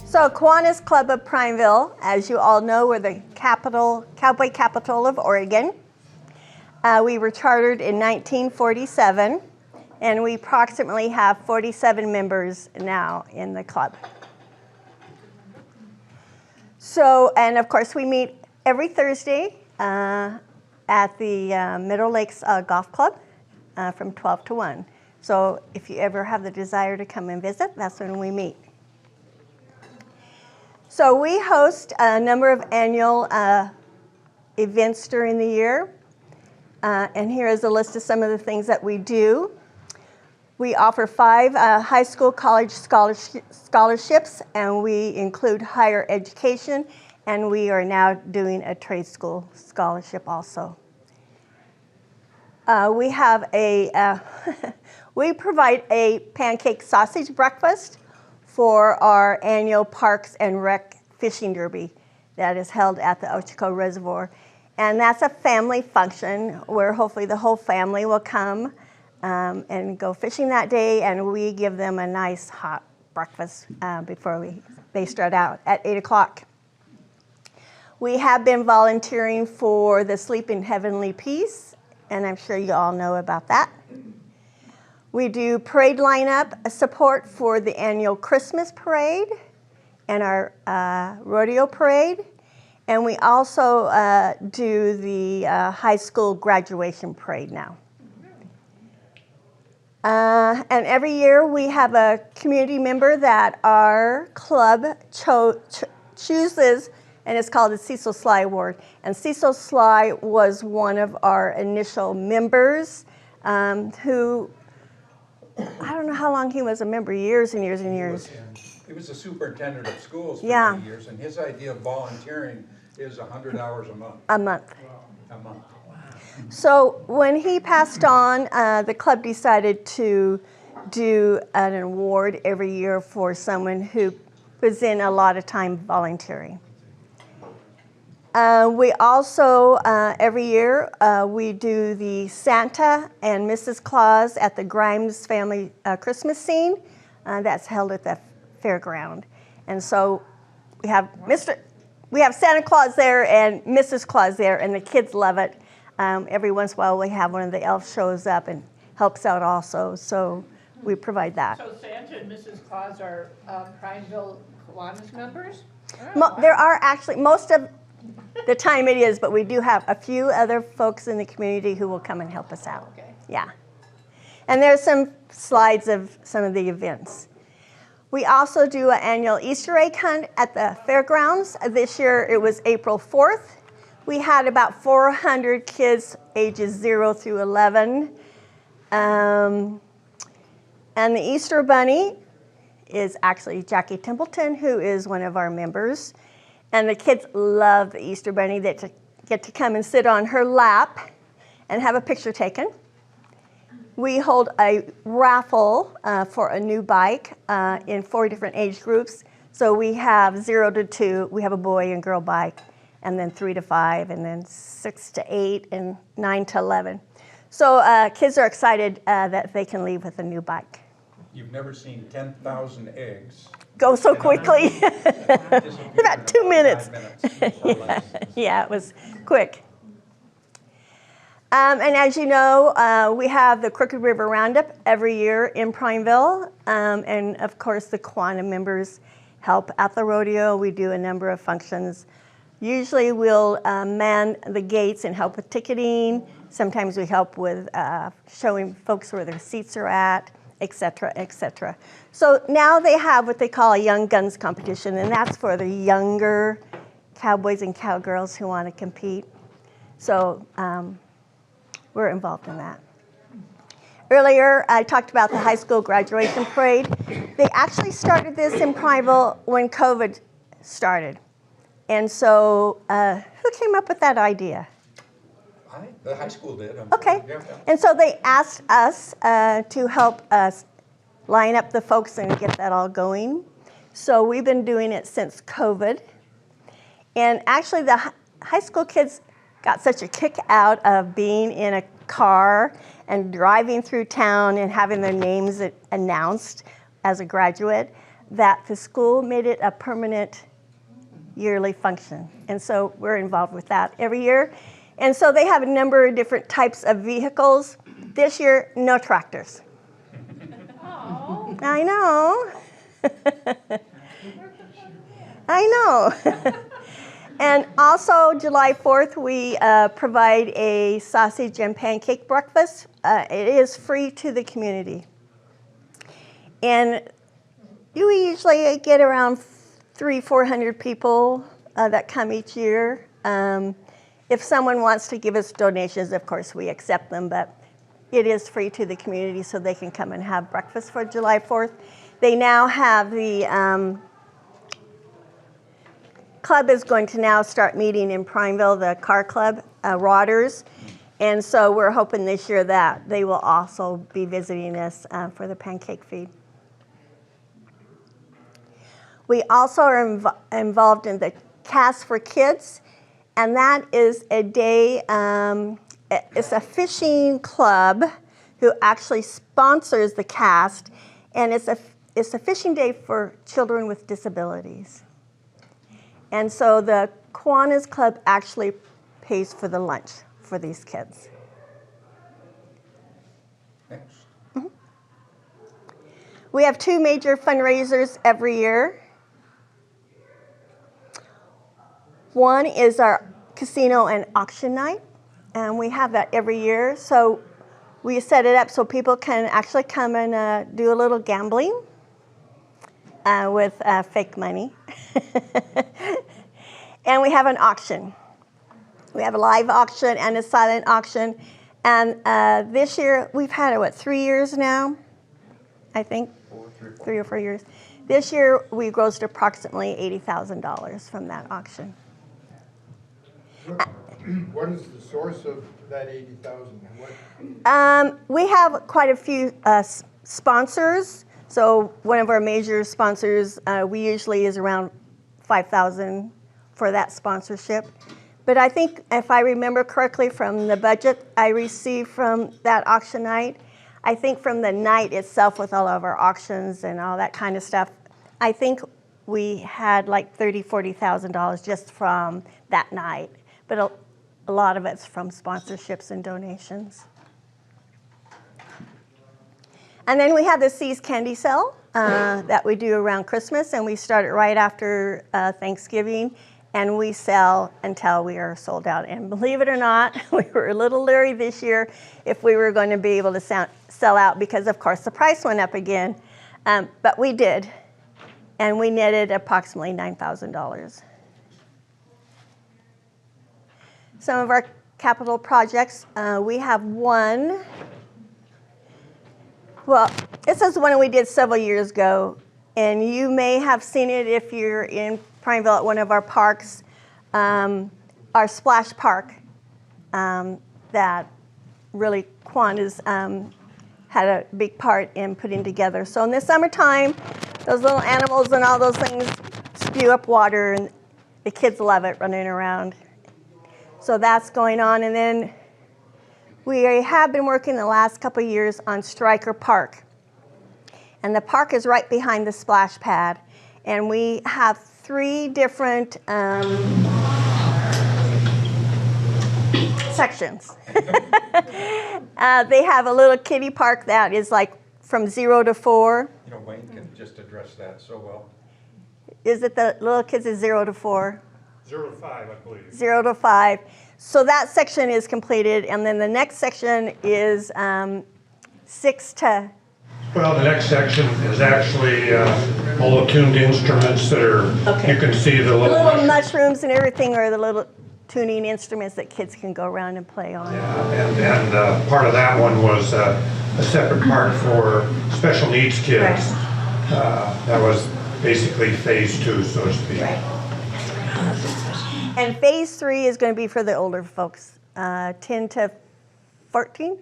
So Kiwanis Club of Prineville, as you all know, we're the cowboy capital of Oregon. We were chartered in 1947, and we approximately have 47 members now in the club. So, and of course we meet every Thursday at the Middle Lakes Golf Club from 12 to 1. So if you ever have the desire to come and visit, that's when we meet. So we host a number of annual events during the year. And here is a list of some of the things that we do. We offer 5 high school college scholarships, and we include higher education, and we are now doing a trade school scholarship also. We have a, we provide a pancake sausage breakfast for our annual Parks and Rec Fishing Derby that is held at the Ochoco Reservoir. And that's a family function where hopefully the whole family will come and go fishing that day, and we give them a nice hot breakfast before they start out at 8 o'clock. We have been volunteering for the Sleep in Heavenly Peace, and I'm sure you all know about that. We do parade lineup support for the annual Christmas parade and our rodeo parade. And we also do the high school graduation parade now. And every year we have a community member that our club chooses, and it's called the Cecil Sly Award. And Cecil Sly was one of our initial members who, I don't know how long he was a member, years and years and years. He was the superintendent of schools for many years, and his idea of volunteering is 100 hours a month. A month. Wow. A month. Wow. So when he passed on, the club decided to do an award every year for someone who puts in a lot of time volunteering. We also, every year, we do the Santa and Mrs. Claus at the Grimes family Christmas scene. That's held at the fairground. And so we have Santa Claus there and Mrs. Claus there, and the kids love it. Every once in a while we have one of the elves shows up and helps out also, so we provide that. So Santa and Mrs. Claus are Prineville Kiwanis members? There are actually, most of the time it is, but we do have a few other folks in the community who will come and help us out. Okay. Yeah. And there's some slides of some of the events. We also do an annual Easter egg hunt at the fairgrounds. This year it was April 4th. We had about 400 kids ages 0 through 11. And the Easter Bunny is actually Jackie Templeton, who is one of our members. And the kids love the Easter Bunny. They get to come and sit on her lap and have a picture taken. We hold a raffle for a new bike in 4 different age groups. So we have 0 to 2, we have a boy and girl bike, and then 3 to 5, and then 6 to 8, and 9 to 11. So kids are excited that they can leave with a new bike. You've never seen 10,000 eggs go so quickly. About 2 minutes. 5 minutes. Yeah, it was quick. And as you know, we have the Crooked River Roundup every year in Prineville. And of course, the Kiwanis members help at the rodeo. We do a number of functions. Usually we'll man the gates and help with ticketing. Sometimes we help with showing folks where their seats are at, et cetera, et cetera. So now they have what they call a Young Guns competition, and that's for the younger cowboys and cowgirls who want to compete. So we're involved in that. Earlier, I talked about the high school graduation parade. They actually started this in Prineville when COVID started. And so who came up with that idea? The high school did. Okay. Yeah. And so they asked us to help us line up the folks and get that all going. So we've been doing it since COVID. And actually the high school kids got such a kick out of being in a car and driving through town and having their names announced as a graduate that the school made it a permanent yearly function. And so we're involved with that every year. And so they have a number of different types of vehicles. This year, no tractors. Oh. I know. I know. And also, July 4th, we provide a sausage and pancake breakfast. It is free to the community. And we usually get around 300-400 people that come each year. If someone wants to give us donations, of course, we accept them, but it is free to the community so they can come and have breakfast for July 4th. They now have the club is going to now start meeting in Prineville, the car club, Rodders. And so we're hoping this year that they will also be visiting us for the pancake feed. We also are involved in the Cast for Kids, and that is a day, it's a fishing club who actually sponsors the cast, and it's a fishing day for children with disabilities. And so the Kiwanis Club actually pays for the lunch for these kids. Next. Mm-hmm. We have 2 major fundraisers every year. One is our casino and auction night, and we have that every year. So we set it up so people can actually come and do a little gambling with fake money. And we have an auction. We have a live auction and a silent auction. And this year, we've had it, 3 years now? I think 3 or 4 years. This year, we grossed approximately $80,000 from that auction. What is the source of that 80,000? We have quite a few sponsors. So one of our major sponsors, we usually is around 5,000 for that sponsorship. But I think if I remember correctly from the budget I received from that auction night, I think from the night itself with all of our auctions and all that kind of stuff, I think we had like $30,000, $40,000 just from that night. But a lot of it's from sponsorships and donations. And then we have the Seas Candy Sale that we do around Christmas, and we start it right after Thanksgiving, and we sell until we are sold out. And believe it or not, we were a little leery this year if we were going to be able to sell out because, of course, the price went up again. But we did, and we netted approximately $9,000. Some of our capital projects, we have one. Well, this is one we did several years ago, and you may have seen it if you're in Prineville at one of our parks, our splash park that really Kiwanis had a big part in putting together. So in the summertime, those little animals and all those things spew up water, and the kids love it running around. So that's going on, and then we have been working the last couple of years on Stryker Park. And the park is right behind the splash pad. And we have 3 different sections. They have a little kiddie park that is like from 0 to 4. You know, Wayne can just address that so well. Is it the little kids is 0 to 4? 0 to 5, I believe. 0 to 5. So that section is completed, and then the next section is 6 to... Well, the next section is actually all the tuned instruments that are, Okay. you can see the The little... little mushrooms and everything are the little tuning instruments that kids can go around and play on. Yeah, and part of that one was a separate part for special needs kids. That was basically phase 2, so to speak. Right. And phase 3 is going to be for the older folks, 10 to 14.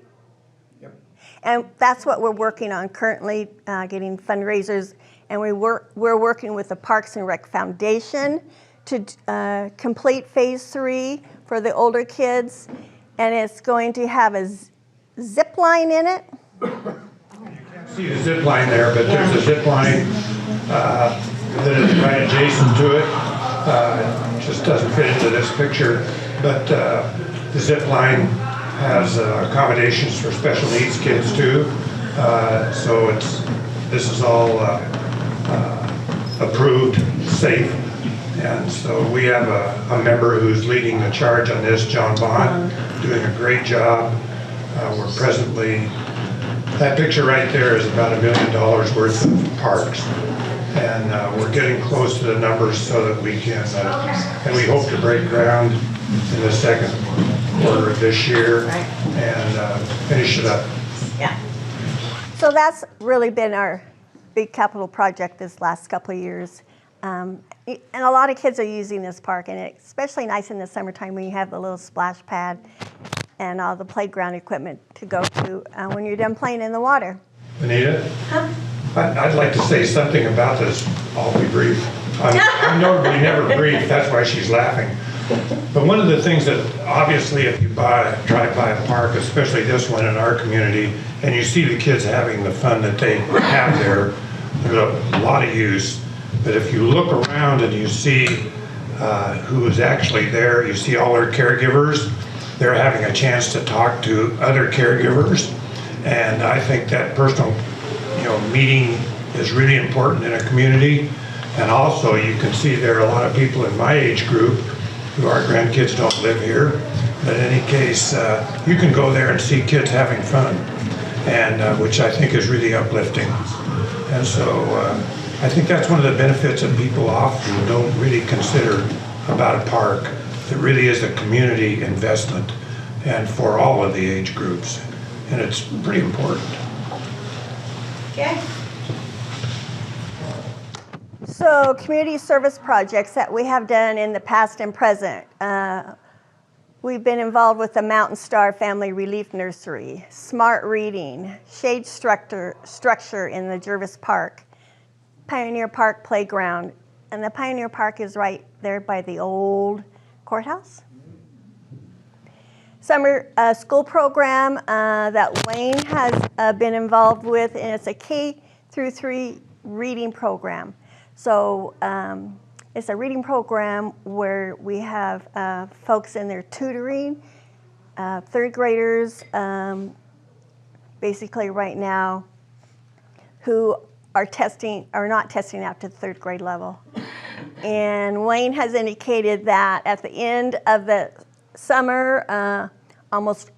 Yep. And that's what we're working on currently, getting fundraisers. And we're working with the Parks and Rec Foundation to complete phase 3 for the older kids. And it's going to have a zip line in it. See the zip line there, but there's a zip line that is right adjacent to it. Just doesn't fit into this picture, but the zip line has accommodations for special needs kids too. So this is all approved, safe. And so we have a member who's leading the charge on this, John Bond, doing a great job. We're presently, that picture right there is about $1 million worth of parks. And we're getting close to the numbers so that we can, and we hope to break ground in the second quarter of this year and finish it up. Yeah. So that's really been our big capital project this last couple of years. And a lot of kids are using this park, and it's especially nice in the summertime when you have the little splash pad and all the playground equipment to go to when you're done playing in the water. Anita? I'd like to say something about this. I'll be brief. I'm normally never brief, that's why she's laughing. But one of the things that obviously if you drive by a park, especially this one in our community, and you see the kids having the fun that they have there, there's a lot of use. But if you look around and you see who is actually there, you see all their caregivers, they're having a chance to talk to other caregivers. And I think that personal meeting is really important in a community. And also you can see there are a lot of people in my age group who our grandkids don't live here. But in any case, you can go there and see kids having fun, and which I think is really uplifting. And so I think that's one of the benefits that people often don't really consider about a park. It really is a community investment, and for all of the age groups. And it's pretty important. Okay. So community service projects that we have done in the past and present. We've been involved with the Mountain Star Family Relief Nursery, Smart Reading, Shade Structure in the Jervis Park, Pioneer Park Playground, and the Pioneer Park is right there by the old courthouse. Summer school program that Wayne has been involved with, and it's a K-3 reading program. So it's a reading program where we have folks in there tutoring, third graders, basically right now, who are not testing out to the third grade level. And Wayne has indicated that at the end of the summer, almost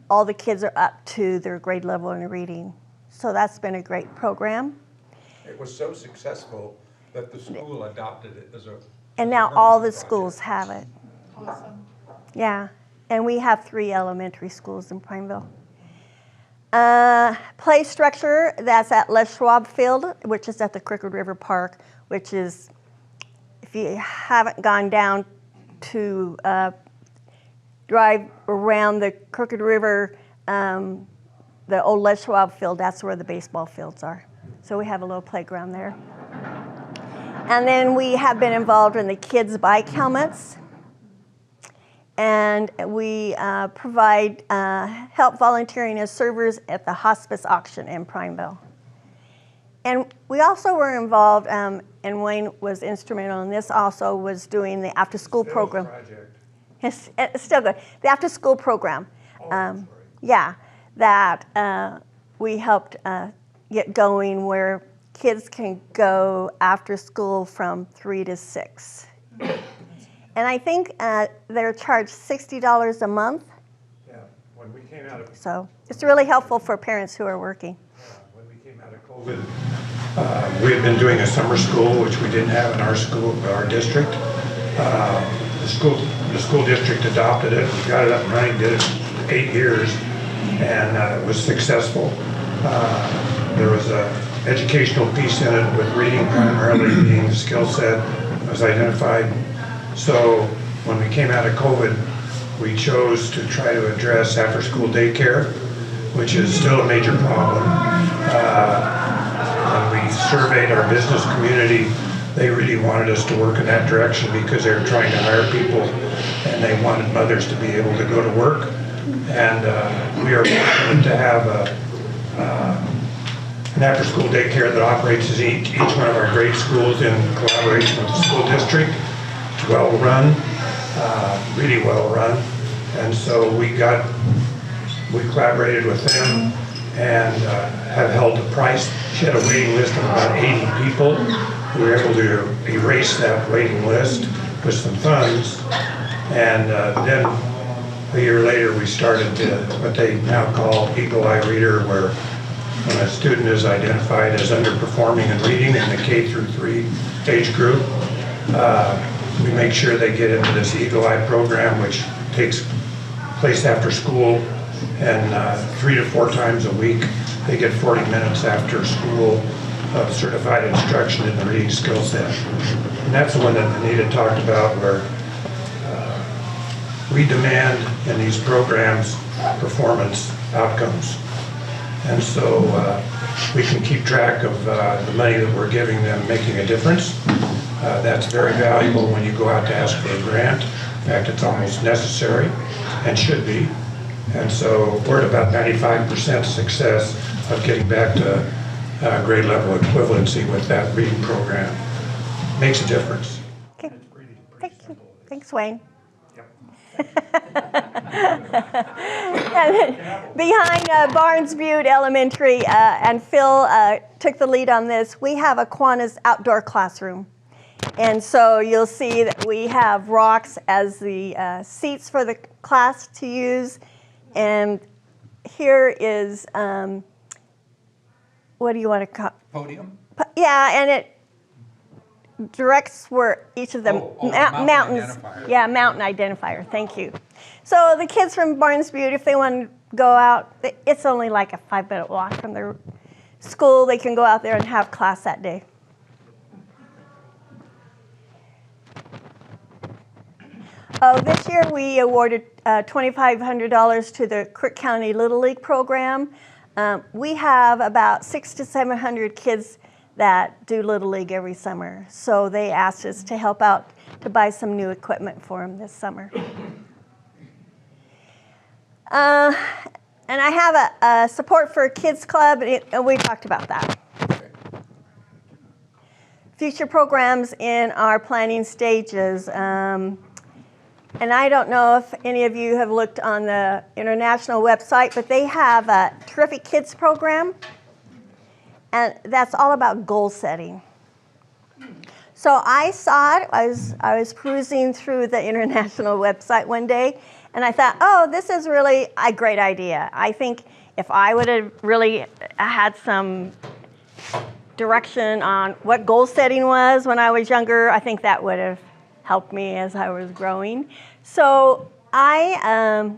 all the kids are up to their grade level in reading. So that's been a great program. It was so successful that the school adopted it as a. And now all the schools have it. Awesome. Yeah, and we have 3 elementary schools in Prineville. Play structure, that's at Les Schwab Field, which is at the Crooked River Park, which is, if you haven't gone down to drive around the Crooked River, the old Les Schwab Field, that's where the baseball fields are. So we have a little playground there. And then we have been involved in the kids' bike helmets. And we provide help volunteering as servers at the hospice auction in Prineville. And we also were involved, and Wayne was instrumental in this also, was doing the after-school program. It's still good. The after-school program. Yeah, that we helped get going where kids can go after school from 3 to 6. And I think they're charged $60 a month. Yeah, when we came out of So it's really helpful for parents who are working. when we came out of COVID, we had been doing a summer school, which we didn't have in our school, our district. The school district adopted it. We got it up and running, did it 8 years, and it was successful. There was a educational piece in it with reading primarily being the skill set was identified. So when we came out of COVID, we chose to try to address after-school daycare, which is still a major problem. When we surveyed our business community, they really wanted us to work in that direction because they were trying to hire people and they wanted mothers to be able to go to work. And we are fortunate to have an after-school daycare that operates as each one of our grade schools in collaboration with the school district. It's well-run, really well-run. And so we collaborated with them and have held the price. She had a waiting list of about 80 people. We were able to erase that waiting list with some funds. And then a year later, we started what they now call Eagle Eye Reader, where when a student is identified as underperforming in reading in the K through 3 age group, we make sure they get into this Eagle Eye program, which takes place after school, and 3 to 4 times a week. They get 40 minutes after school of certified instruction in the reading skill set. And that's the one that Anita talked about, where we demand in these programs performance outcomes. And so we can keep track of the money that we're giving them making a difference. That's very valuable when you go out to ask for a grant. In fact, it's almost necessary and should be. And so we're at about 95% success of getting back to grade level equivalency with that reading program. Makes a difference. Okay. Thank you. Thanks, Wayne. Behind Barnes Butte Elementary, and Phil took the lead on this, we have a Kiwanis outdoor classroom. And so you'll see that we have rocks as the seats for the class to use. And here is, what do you want to call? Podium? Yeah, and it directs where each of the mountains. Identifier. Yeah, mountain identifier. Thank you. So the kids from Barnes Butte, if they want to go out, it's only like a 5-minute walk from their school. They can go out there and have class that day. This year we awarded $2,500 to the Crook County Little League program. We have about 600 to 700 kids that do Little League every summer. So they asked us to help out to buy some new equipment for them this summer. And I have a support for a kids club, and we talked about that. Future programs in our planning stages. And I don't know if any of you have looked on the international website, but they have a Terrific Kids program. And that's all about goal setting. So I saw it. I was perusing through the international website one day, and I thought, oh, this is really a great idea. I think if I would have really had some direction on what goal setting was when I was younger, I think that would have helped me as I was growing. So I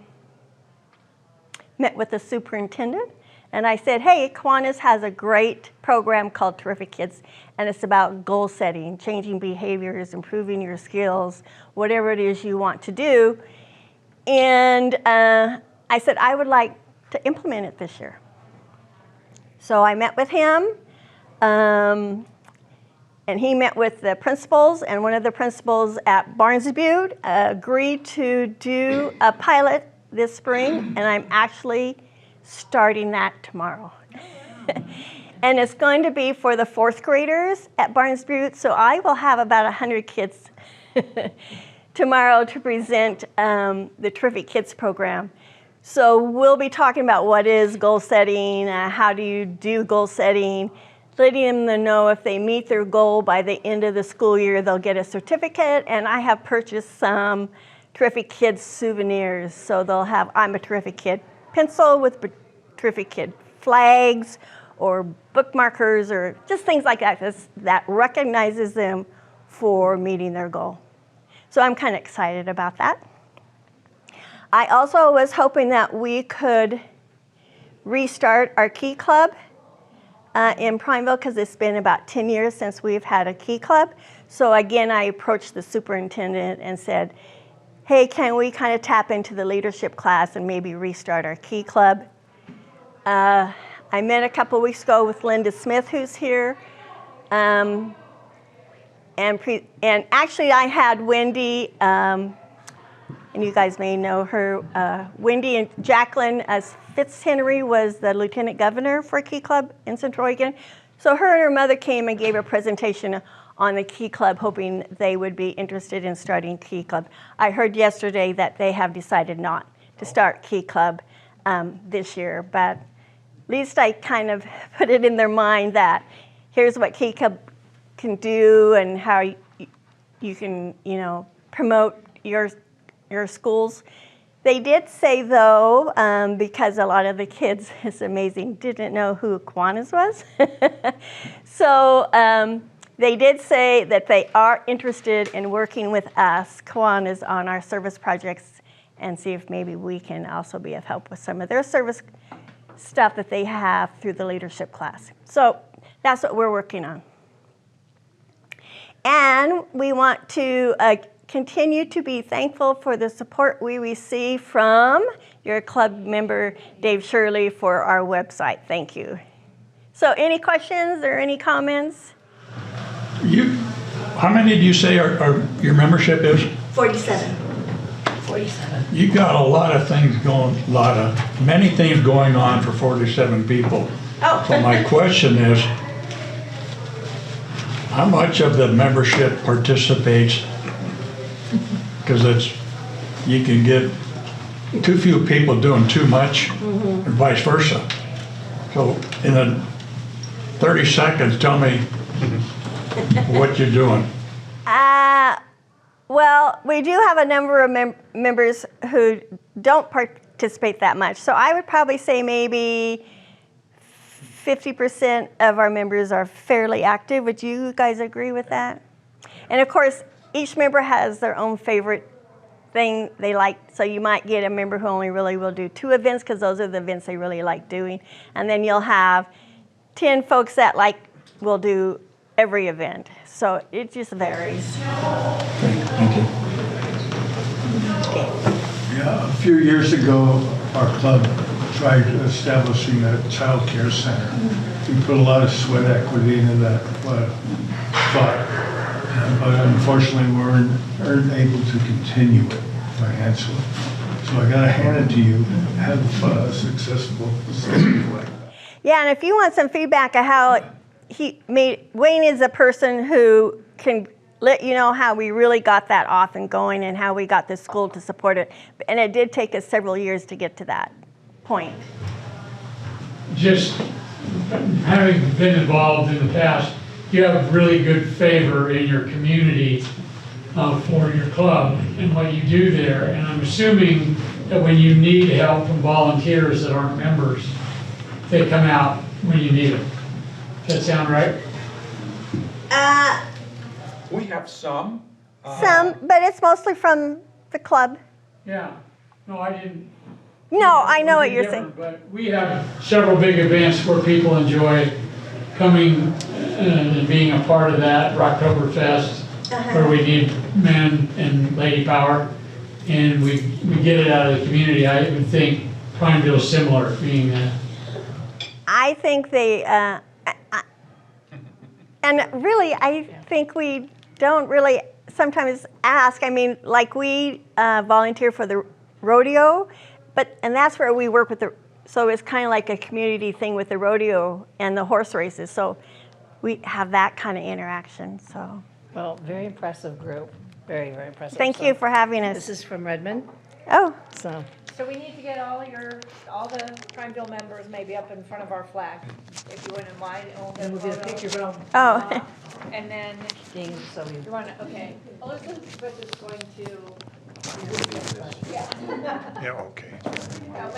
met with the superintendent. And I said, hey, Kiwanis has a great program called Terrific Kids, and it's about goal setting, changing behaviors, improving your skills, whatever it is you want to do. And I said, I would like to implement it this year. So I met with him, and he met with the principals, and one of the principals at Barnes Butte agreed to do a pilot this spring, and I'm actually starting that tomorrow. And it's going to be for the 4th graders at Barnes Butte, so I will have about 100 kids tomorrow to present the Terrific Kids program. So we'll be talking about what is goal setting, how do you do goal setting, letting them know if they meet their goal by the end of the school year, they'll get a certificate, and I have purchased some Terrific Kids souvenirs, so they'll have I'm a Terrific Kid pencil with Terrific Kid flags or bookmarkers or just things like that that recognizes them for meeting their goal. So I'm kind of excited about that. I also was hoping that we could restart our Key Club in Prineville, because it's been about 10 years since we've had a Key Club. So again, I approached the superintendent and said, hey, can we kind of tap into the leadership class and maybe restart our Key Club? I met a couple weeks ago with Linda Smith, who's here. And actually, I had Wendy and you guys may know her. Wendy and Jacqueline as Fitzhenry was the lieutenant governor for Key Club in Central Oregon. So her and her mother came and gave a presentation on the Key Club, hoping they would be interested in starting Key Club. I heard yesterday that they have decided not to start Key Club this year, but at least I kind of put it in their mind that here's what Key Club can do and how you can, promote your schools. They did say, though, because a lot of the kids, it's amazing, didn't know who Kiwanis was. So they did say that they are interested in working with us, Kiwanis, on our service projects and see if maybe we can also be of help with some of their service stuff that they have through the leadership class. So that's what we're working on. And we want to continue to be thankful for the support we receive from your club member, Dave Shirley, for our website. Thank you. So any questions or any comments? How many do you say are your membership is? 47. You got a lot of things going, many things going on for 47 people. Oh. So my question is, how much of the membership participates? Because you can get too few people doing too much, and vice versa. So in 30 seconds, tell me what you're doing. Well, we do have a number of members who don't participate that much. So I would probably say maybe 50% of our members are fairly active. Would you guys agree with that? And of course, each member has their own favorite thing they like. So you might get a member who only really will do 2 events because those are the events they really like doing. And then you'll have 10 folks that will do every event. So it just varies. Thank you. Yeah, a few years ago, our club tried establishing a child care center. We put a lot of sweat equity into that thought, but unfortunately we weren't able to continue it financially. So I gotta hand it to you, have a successful facility like that. Yeah, and if you want some feedback of how Wayne is a person who can let you know how we really got that off and going and how we got the school to support it. And it did take us several years to get to that point. Just having been involved in the past, you have really good favor in your community for your club and what you do there. And I'm assuming that when you need help from volunteers that aren't members, they come out when you need them. Does that sound right? We have some. Some, but it's mostly from the club. Yeah. No, I didn't. No, I know what you're saying. But we have several big events where people enjoy coming and being a part of that. Rocktoberfest, where we need men and lady power, and we get it out of the community. I would think Prineville is similar, being that. I think they, and really, I think we don't really sometimes ask. I mean, like we volunteer for the rodeo, and that's where we work with so it's kind of like a community thing with the rodeo and the horse races. So we have that kind of interaction, so. Well, very impressive group. Very, very impressive. Thank you for having us. This is from Redmond, Oh, so. So we need to get all the Prineville members maybe up in front of our flag, if you wouldn't mind. And we'll get a picture from oh. And then, Dean, so we. you want to, okay. Elizabeth is going to, Yeah, okay. that